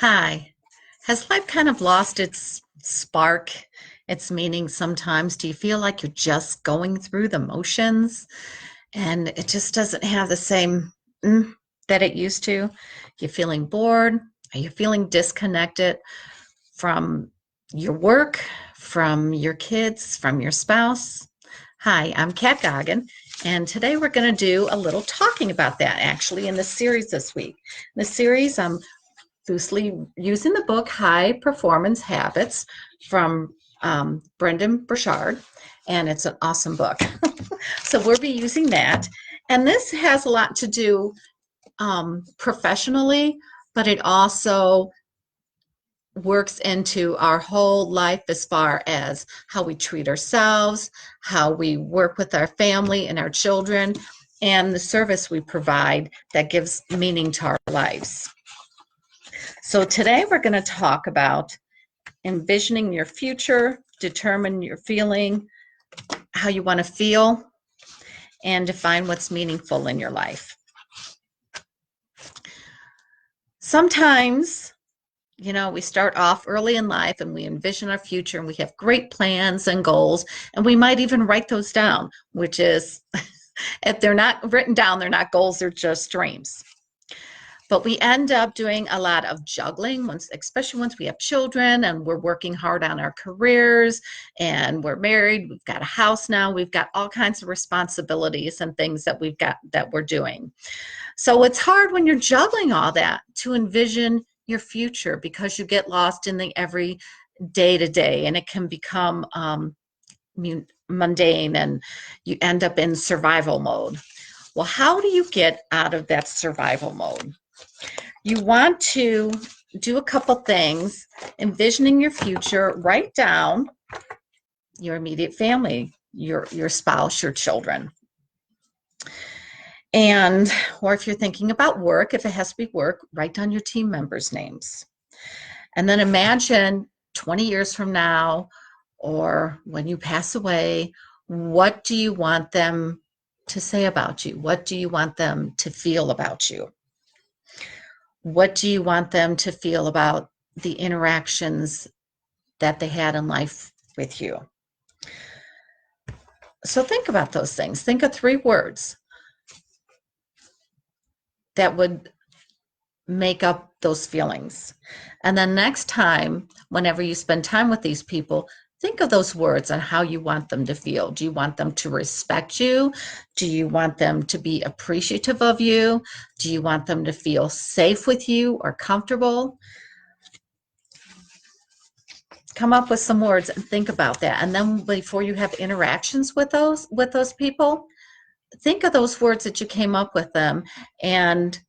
Hi. Has life kind of lost its spark, its meaning sometimes? Do you feel like you're just going through the motions and it just doesn't have the same that it used to? You feeling bored? Are you feeling disconnected from your work, from your kids, from your spouse? Hi, I'm Kat Goggin, and today we're going to do a little talking about that actually in the series this week. In the series, I'm loosely using the book High Performance Habits from Brendon Burchard, and it's an awesome book. So we'll be using that. And this has a lot to do professionally, but it also works into our whole life as far as how we treat ourselves, how we work with our family and our children, and the service we provide that gives meaning to our lives. So today we're going to talk about envisioning your future, determine your feeling, how you want to feel, and define what's meaningful in your life. Sometimes, we start off early in life and we envision our future and we have great plans and goals, and we might even write those down, which is, if they're not written down, they're not goals, they're just dreams. But we end up doing a lot of juggling, especially once we have children and we're working hard on our careers and we're married, we've got a house now, we've got all kinds of responsibilities and things that we're doing. So it's hard when you're juggling all that to envision your future because you get lost in the every day to day, and it can become mundane and you end up in survival mode. Well, how do you get out of that survival mode? You want to do a couple things, envisioning your future. Write down your immediate family, your spouse, your children. And, or if you're thinking about work, if it has to be work, write down your team members' names. And then imagine 20 years from now, or when you pass away, what do you want them to say about you? What do you want them to feel about you? What do you want them to feel about the interactions that they had in life with you? So think about those things. Think of 3 words that would make up those feelings. And then next time, whenever you spend time with these people, think of those words and how you want them to feel. Do you want them to respect you? Do you want them to be appreciative of you? Do you want them to feel safe with you or comfortable? Come up with some words and think about that. And then before you have interactions with those people, think of those words that you came up with them and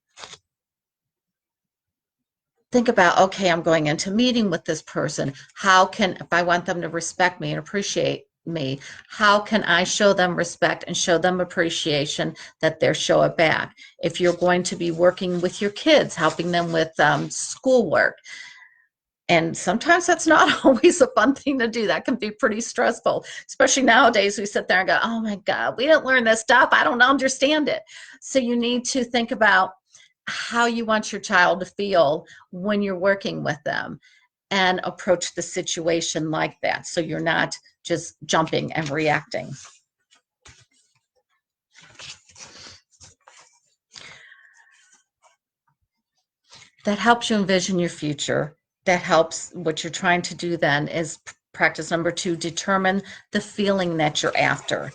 think about, okay, I'm going into a meeting with this person. If I want them to respect me and appreciate me, how can I show them respect and show them appreciation that they're show it back? If you're going to be working with your kids, helping them with schoolwork, and sometimes that's not always a fun thing to do. That can be pretty stressful, especially nowadays. We sit there and go, oh my God, we didn't learn this stuff. I don't understand it. So you need to think about how you want your child to feel when you're working with them and approach the situation like that. So you're not just jumping and reacting. That helps you envision your future. That helps. What you're trying to do then is practice number 2, determine the feeling that you're after.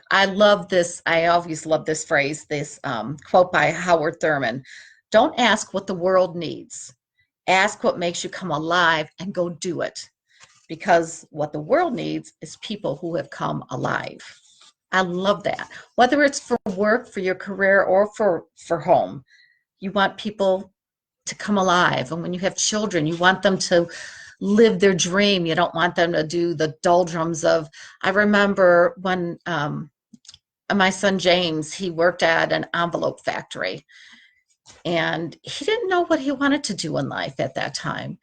I love this. I always love this phrase, this quote by Howard Thurman. Don't ask what the world needs. Ask what makes you come alive and go do it. Because what the world needs is people who have come alive. I love that. Whether it's for work, for your career, or for home, you want people to come alive. And when you have children, you want them to live their dream. You don't want them to do the doldrums of, I remember when my son James, he worked at an envelope factory and he didn't know what he wanted to do in life at that time.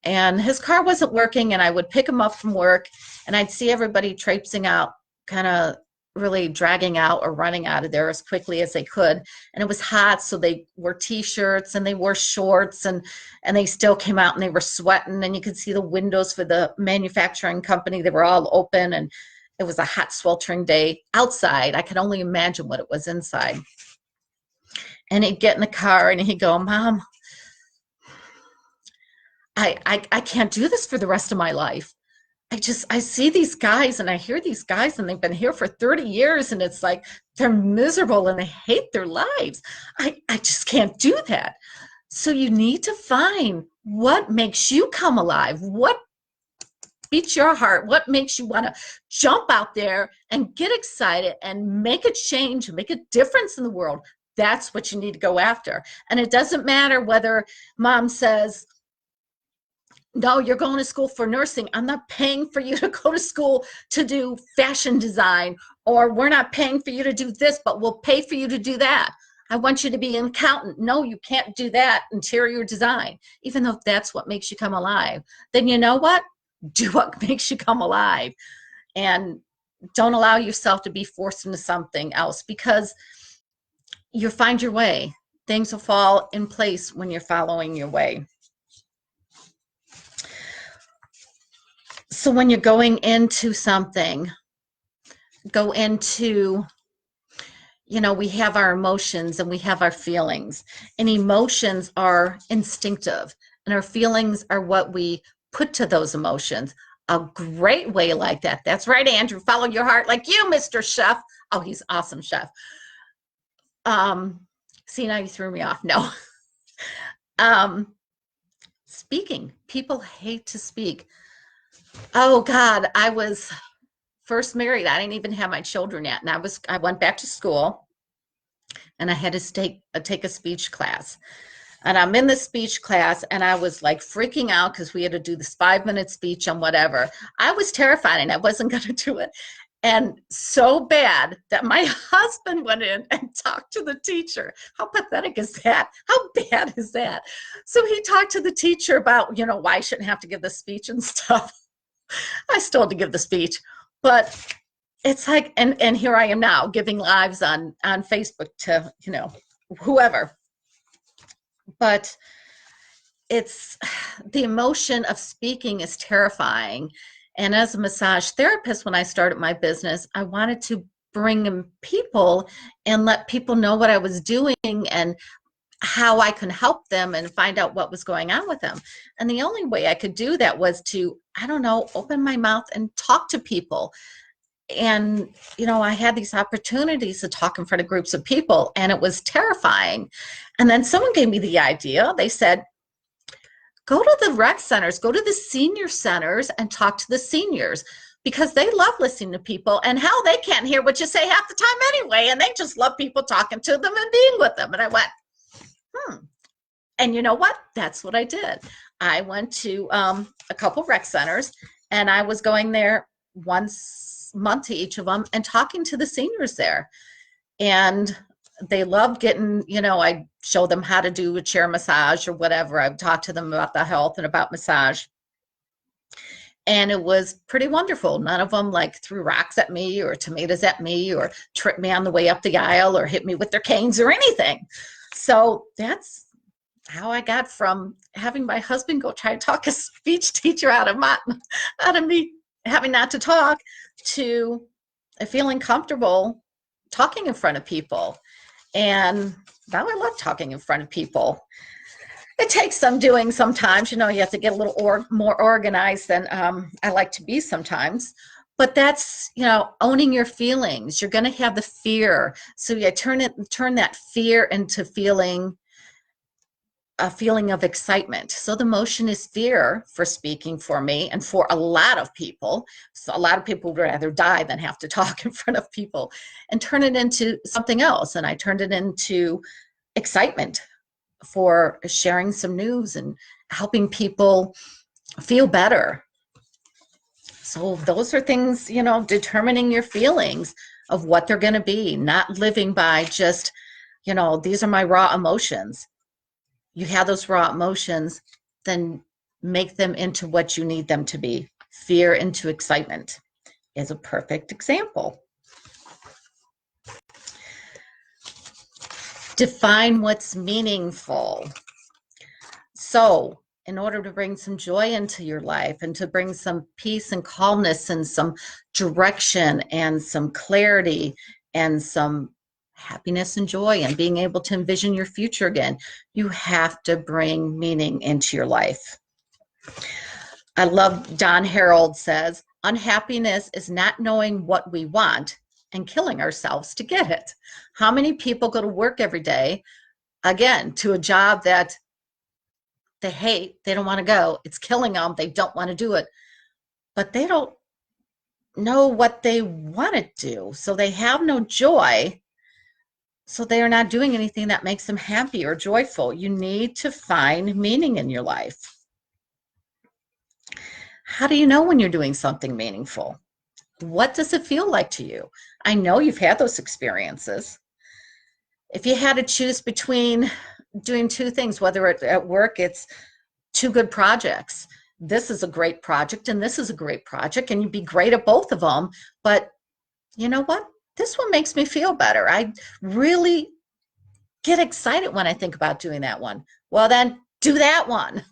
And his car wasn't working, and I would pick him up from work and I'd see everybody traipsing out kind of really dragging out or running out of there as quickly as they could. And it was hot, so they wore t-shirts and they wore shorts, and they still came out and they were sweating, and you could see the windows for the manufacturing company. They were all open, and it was a hot, sweltering day outside. I could only imagine what it was inside. And he'd get in the car and he'd go, Mom, I can't do this for the rest of my life. I see these guys and I hear these guys and they've been here for 30 years and it's like they're miserable and they hate their lives. I just can't do that. So you need to find what makes you come alive, what beats your heart, what makes you want to jump out there and get excited and make a change, make a difference in the world. That's what you need to go after. And it doesn't matter whether Mom says, no, you're going to school for nursing. I'm not paying for you to go to school to do fashion design, or we're not paying for you to do this, but we'll pay for you to do that. I want you to be an accountant. No, you can't do that. Interior design, even though that's what makes you come alive. Then you know what? Do what makes you come alive, and don't allow yourself to be forced into something else, because you'll find your way. Things will fall in place when you're following your way. So when you're going into something, go into, we have our emotions and we have our feelings, and emotions are instinctive and our feelings are what we put to those emotions. A great way like that. That's right, Andrew. Follow your heart like you, Mr. Chef. Oh, he's awesome, Chef. See, now you threw me off. No. Speaking. People hate to speak. Oh God, I was first married. I didn't even have my children yet. And I went back to school and I had to take a speech class. And I'm in the speech class and I was like freaking out because we had to do this 5-minute speech on whatever. I was terrified and I wasn't going to do it. And so bad that my husband went in and talked to the teacher. How pathetic is that? How bad is that? So he talked to the teacher about, why I shouldn't have to give the speech and stuff. I still had to give the speech, but it's like, and here I am now giving lives on Facebook to, whoever. But it's the emotion of speaking is terrifying. And as a massage therapist, when I started my business, I wanted to bring in people and let people know what I was doing and how I can help them and find out what was going on with them. And the only way I could do that was to, open my mouth and talk to people. And, I had these opportunities to talk in front of groups of people, and it was terrifying. And then someone gave me the idea. They said, go to the rec centers, go to the senior centers and talk to the seniors, because they love listening to people, and hell, they can't hear what you say half the time anyway. And they just love people talking to them and being with them. And I went, And you know what? That's what I did. I went to a couple rec centers, and I was going there once a month to each of them and talking to the seniors there. And they loved getting, I show them how to do a chair massage or whatever. I would talk to them about the health and about massage. And it was pretty wonderful. None of them threw rocks at me or tomatoes at me or tripped me on the way up the aisle or hit me with their canes or anything. So that's how I got from having my husband go try to talk a speech teacher out of me having not to talk, to feeling comfortable talking in front of people. And now I love talking in front of people. It takes some doing sometimes. You have to get a little more organized than I like to be sometimes. But that's, owning your feelings. You're going to have the fear. So you turn that fear into a feeling of excitement. So the emotion is fear for speaking for me and for a lot of people. So a lot of people would rather die than have to talk in front of people, and turn it into something else. And I turned it into excitement for sharing some news and helping people feel better. So those are things, determining your feelings of what they're going to be, not living by just, these are my raw emotions. You have those raw emotions, then make them into what you need them to be. Fear into excitement is a perfect example. Define what's meaningful. So, in order to bring some joy into your life and to bring some peace and calmness and some direction and some clarity and some happiness and joy and being able to envision your future again, you have to bring meaning into your life. I love Don Harold says, unhappiness is not knowing what we want and killing ourselves to get it. How many people go to work every day, again, to a job that they hate, they don't want to go, it's killing them, they don't want to do it, but they don't know what they want to do, so they have no joy, so they are not doing anything that makes them happy or joyful. You need to find meaning in your life. How do you know when you're doing something meaningful? What does it feel like to you? I know you've had those experiences. If you had to choose between doing two things, whether at work it's two good projects, this is a great project and this is a great project, and you'd be great at both of them, but you know what? This one makes me feel better. I really get excited when I think about doing that one. Well, then do that one.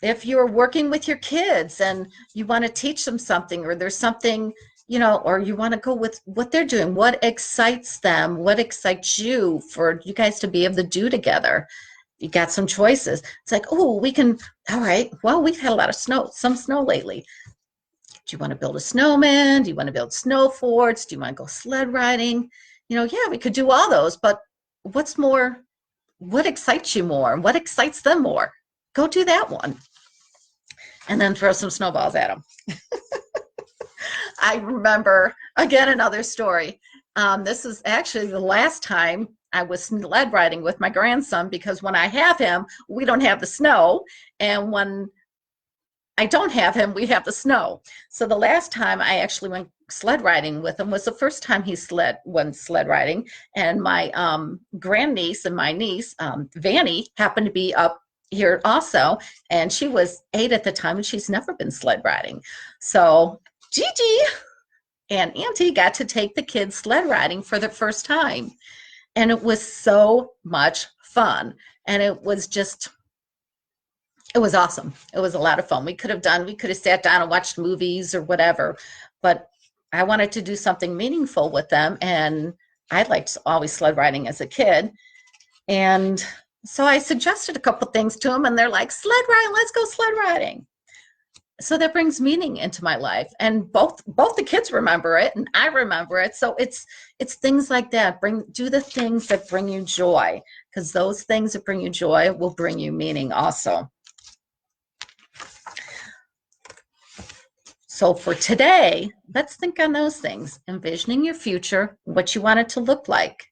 If you're working with your kids and you want to teach them something, or there's something, or you want to go with what they're doing, what excites them, what excites you for you guys to be able to do together. You got some choices. It's like, oh, we can, all right, well, we've had a lot of snow, some snow lately. Do you want to build a snowman? Do you want to build snow forts? Do you want to go sled riding? Yeah, we could do all those, but what excites you more? What excites them more? Go do that one. And then throw some snowballs at them. I remember, again, another story. This is actually the last time I was sled riding with my grandson, because when I have him, we don't have the snow. And when I don't have him, we have the snow. So the last time I actually went sled riding with him was the first time he went sled riding. And my grandniece and my niece, Vanny, happened to be up here also, and she was 8 at the time, and she's never been sled riding. So Gigi and Auntie got to take the kids sled riding for the first time, and it was so much fun. And it was awesome. It was a lot of fun. We could have sat down and watched movies or whatever, but I wanted to do something meaningful with them, and I liked always sled riding as a kid. And so I suggested a couple things to them, and they're like, sled riding, let's go sled riding. So that brings meaning into my life, and both the kids remember it, and I remember it. So it's things like that. Do the things that bring you joy, because those things that bring you joy will bring you meaning also. So for today, let's think on those things. Envisioning your future, what you want it to look like.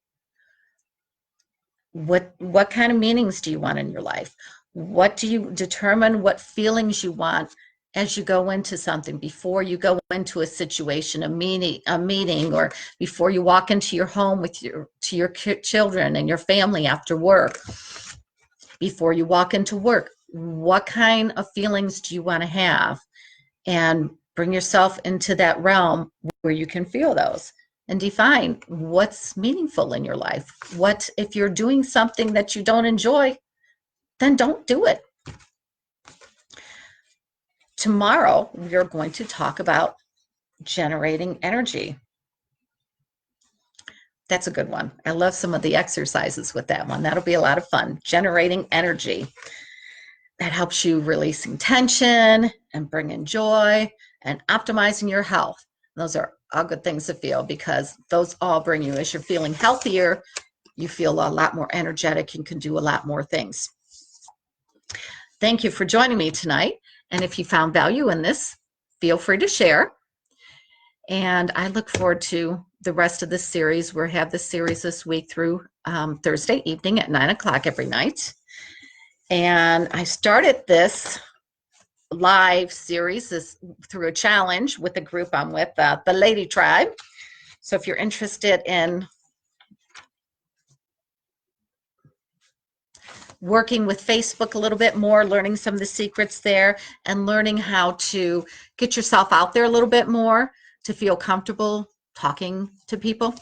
What kind of meanings do you want in your life? What do you determine what feelings you want as you go into something, before you go into a situation, a meeting, or before you walk into your home to your children and your family after work, before you walk into work? What kind of feelings do you want to have? And bring yourself into that realm where you can feel those. And define what's meaningful in your life. What if you're doing something that you don't enjoy, then don't do it. Tomorrow, we are going to talk about generating energy. That's a good one. I love some of the exercises with that one. That'll be a lot of fun. Generating energy. That helps you releasing tension and bringing joy and optimizing your health. Those are all good things to feel, because those all bring you, as you're feeling healthier, you feel a lot more energetic and can do a lot more things. Thank you for joining me tonight. And if you found value in this, feel free to share. And I look forward to the rest of this series. We'll have this series this week through Thursday evening at 9 o'clock every night. And I started this live series through a challenge with the group I'm with, the Lady Tribe. So if you're interested in working with Facebook a little bit more, learning some of the secrets there, and learning how to get yourself out there a little bit more to feel comfortable talking to people,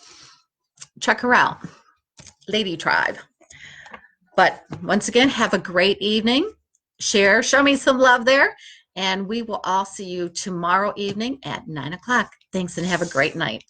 check her out. lady tribe. But once again, have a great evening. Show me some love there. And we will all see you tomorrow evening at 9 o'clock. Thanks and have a great night.